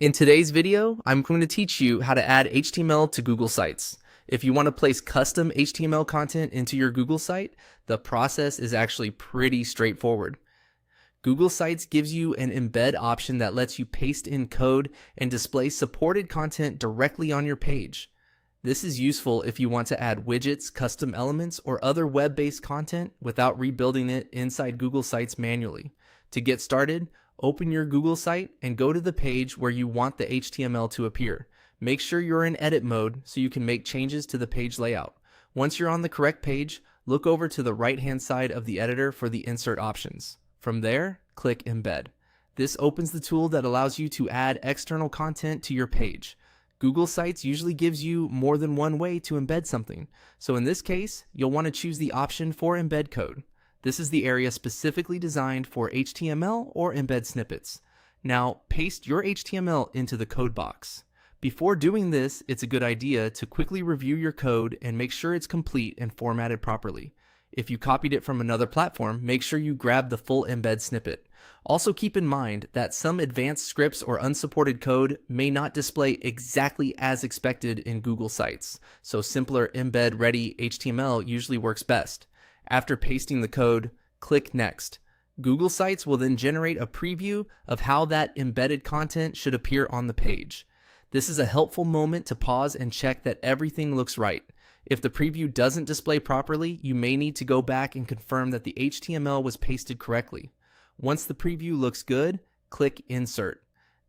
In today's video, I'm going to teach you how to add HTML to Google Sites. If you want to place custom HTML content into your Google site, the process is actually pretty straightforward. Google Sites gives you an embed option that lets you paste in code and display supported content directly on your page. This is useful if you want to add widgets, custom elements, or other web-based content without rebuilding it inside Google Sites manually. To get started, open your Google site and go to the page where you want the HTML to appear. Make sure you're in edit mode so you can make changes to the page layout. Once you're on the correct page, look over to the right-hand side of the editor for the insert options. From there, click embed. This opens the tool that allows you to add external content to your page. Google Sites usually gives you more than one way to embed something. So in this case, you'll want to choose the option for embed code. This is the area specifically designed for HTML or embed snippets. Now, paste your HTML into the code box. Before doing this, it's a good idea to quickly review your code and make sure it's complete and formatted properly. If you copied it from another platform, make sure you grab the full embed snippet. Also keep in mind that some advanced scripts or unsupported code may not display exactly as expected in Google Sites, so simpler embed ready HTML usually works best. After pasting the code, click Next. Google Sites will then generate a preview of how that embedded content should appear on the page. This is a helpful moment to pause and check that everything looks right. If the preview doesn't display properly, you may need to go back and confirm that the HTML was pasted correctly. Once the preview looks good, click Insert.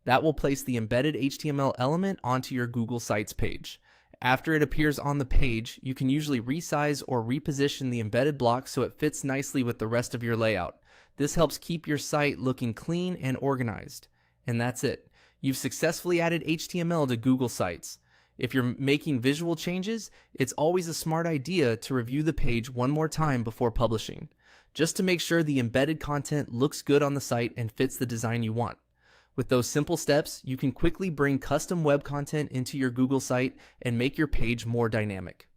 That will place the embedded HTML element onto your Google Sites page. After it appears on the page, you can usually resize or reposition the embedded block so it fits nicely with the rest of your layout. This helps keep your site looking clean and organized. And that's it. You've successfully added HTML to Google Sites. If you're making visual changes, it's always a smart idea to review the page one more time before publishing, just to make sure the embedded content looks good on the site and fits the design you want. With those simple steps, you can quickly bring custom web content into your Google site and make your page more dynamic.